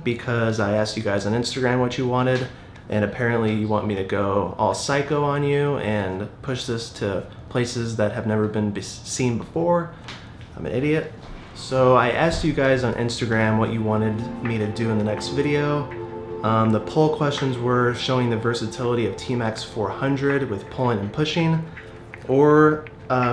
because I asked you guys on Instagram what you wanted, and apparently you want me to go all psycho on you and push this to places that have never been seen before. I'm an idiot. So I asked you guys on Instagram what you wanted me to do in the next video. The poll questions were showing the versatility of T-Max 400 with pulling and pushing, or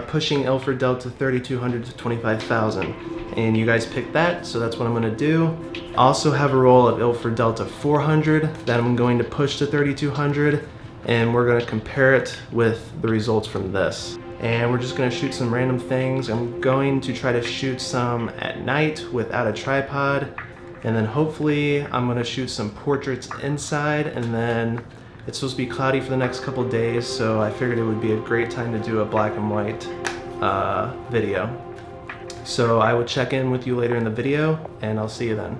pushing Ilfotec Delta 3200 to 25,000. And you guys picked that, so that's what I'm gonna do. I also have a roll of Ilfotec Delta 400 that I'm going to push to 3200, and we're gonna compare it with the results from this. And we're just gonna shoot some random things. I'm going to try to shoot some at night without a tripod, and then hopefully I'm gonna shoot some portraits inside, and then it's supposed to be cloudy for the next couple days, so I figured it would be a great time to do a black and white video. So I will check in with you later in the video, and I'll see you then.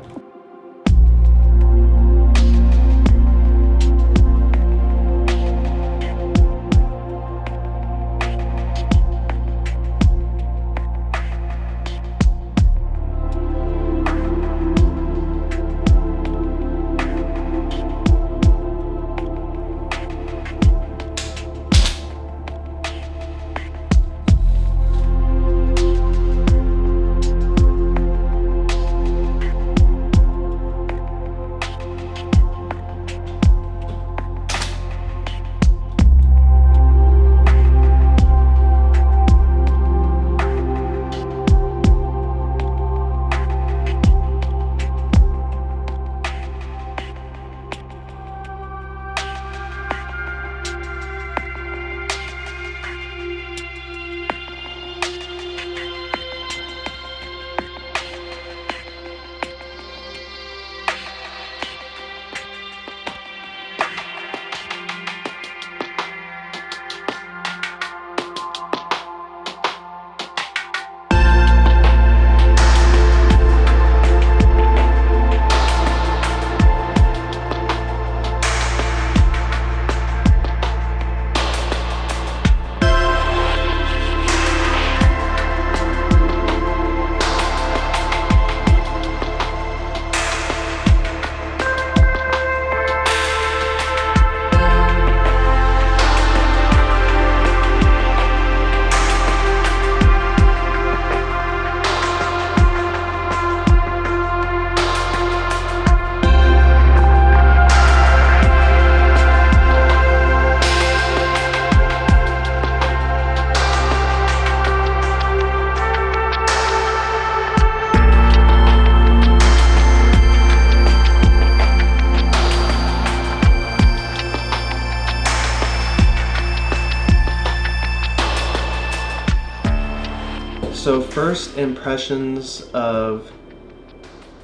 So first impressions of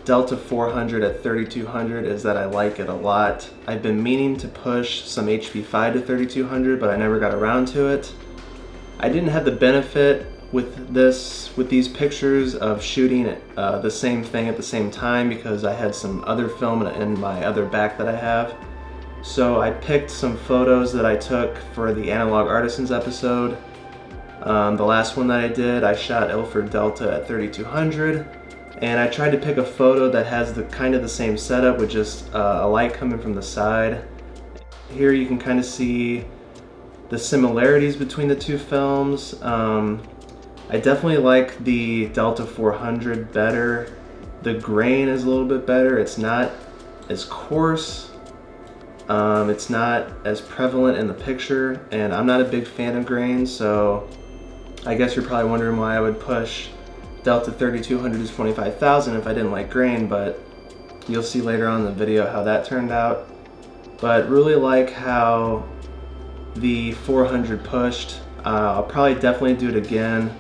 Delta 400 at 3200 is that I like it a lot. I've been meaning to push some HP5 to 3200, but I never got around to it. I didn't have the benefit with these pictures of shooting the same thing at the same time because I had some other film in my other back that I have. So I picked some photos that I took for the Analog Artisans episode. The last one that I did, I shot Ilfotec Delta at 3200, and I tried to pick a photo that has the kind of the same setup with just a light coming from the side. Here you can kind of see the similarities between the two films. I definitely like the Delta 400 better. The grain is a little bit better. It's not as coarse. It's not as prevalent in the picture, and I'm not a big fan of grain, so I guess you're probably wondering why I would push Delta 3200 to 25,000 if I didn't like grain, but you'll see later on in the video how that turned out. But really like how the 400 pushed. I'll probably definitely do it again.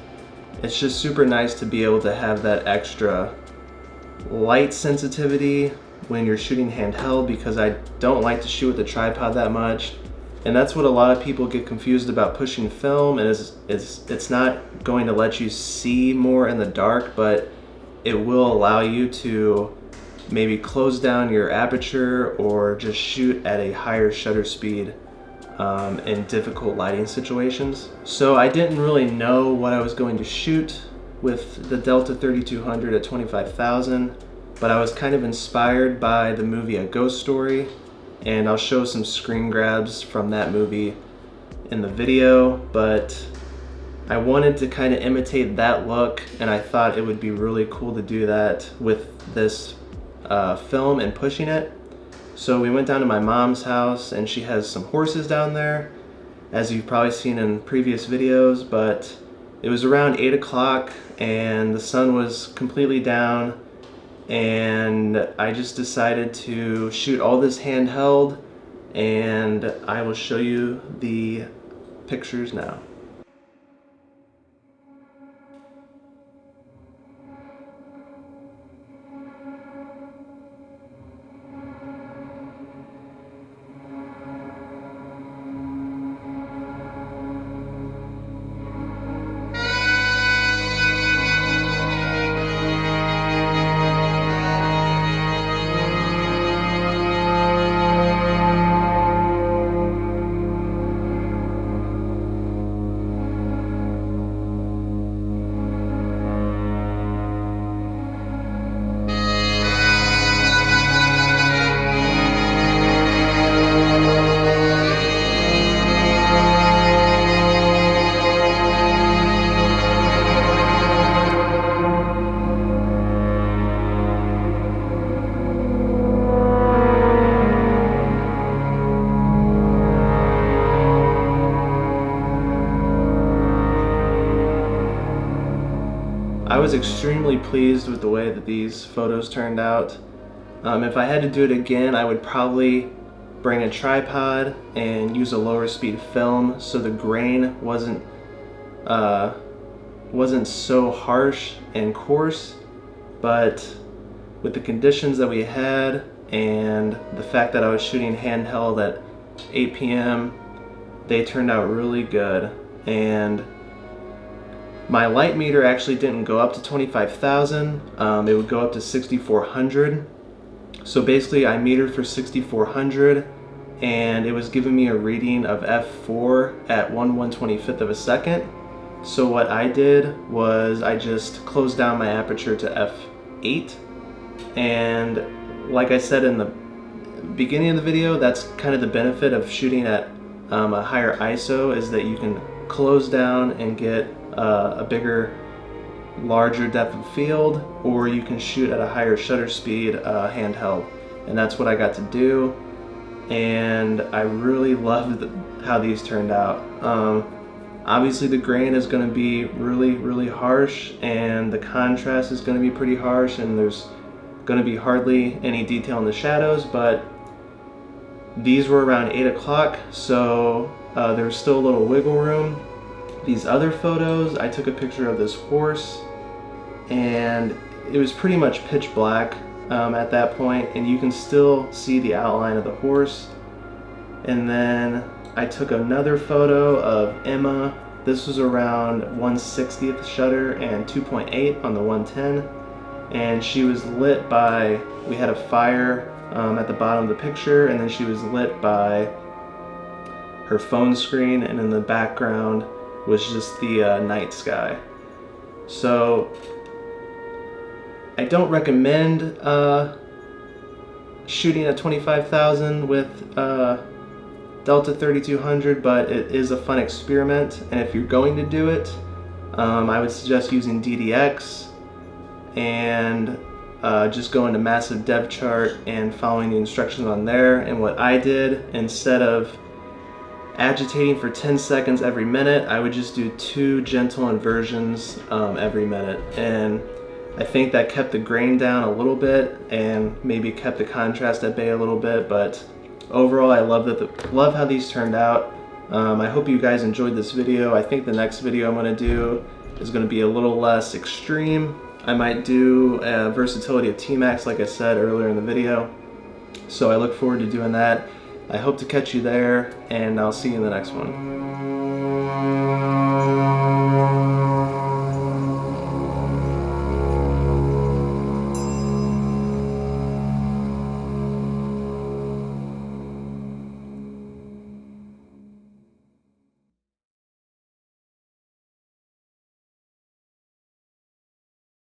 It's just super nice to be able to have that extra light sensitivity when you're shooting handheld, because I don't like to shoot with the tripod that much. And that's what a lot of people get confused about pushing film, and it's not going to let you see more in the dark, but it will allow you to maybe close down your aperture or just shoot at a higher shutter speed in difficult lighting situations. So I didn't really know what I was going to shoot with the Delta 3200 at 25,000. but I was kind of inspired by the movie A Ghost Story, and I'll show some screen grabs from that movie in the video, but I wanted to kind of imitate that look, and I thought it would be really cool to do that with this film and pushing it. So we went down to my mom's house, and she has some horses down there, as you've probably seen in previous videos, but it was around 8 o'clock and the sun was completely down, and I just decided to shoot all this handheld, and I will show you the pictures now. I was extremely pleased with the way that these photos turned out. If I had to do it again, I would probably bring a tripod and use a lower speed film so the grain wasn't so harsh and coarse, but with the conditions that we had and the fact that I was shooting handheld at 8 p.m., they turned out really good. And my light meter actually didn't go up to 25,000, it would go up to 6,400. So basically I metered for 6,400 and it was giving me a reading of f4 at 1/125th of a second. So what I did was I just closed down my aperture to f8, and like I said in the beginning of the video, that's kind of the benefit of shooting at a higher ISO, is that you can close down and get a bigger, larger depth of field, or you can shoot at a higher shutter speed handheld, and that's what I got to do, and I really loved how these turned out. Obviously the grain is going to be really harsh, and the contrast is going to be pretty harsh, and there's going to be hardly any detail in the shadows, but these were around 8 o'clock, so there's still a little wiggle room. These other photos, I took a picture of this horse, and it was pretty much pitch black at that point, and you can still see the outline of the horse. And then I took another photo of Emma. This was around 1/60th shutter and 2.8 on the 110, and she was lit by, we had a fire at the bottom of the picture, and then she was lit by her phone screen, and in the background was just the night sky. So I don't recommend shooting at 25,000 with Delta 3200, but it is a fun experiment, and if you're going to do it, I would suggest using DD-X and just going to massive dev chart and following the instructions on there. And what I did, instead of agitating for 10 seconds every minute, I would just do 2 gentle inversions every minute, and I think that kept the grain down a little bit and maybe kept the contrast at bay a little bit. But overall, I love how these turned out. I hope you guys enjoyed this video. I think the next video I'm going to do is going to be a little less extreme. I might do a versatility of T-Max, like I said earlier in the video, so I look forward to doing that. I hope to catch you there, and I'll see you in the next one.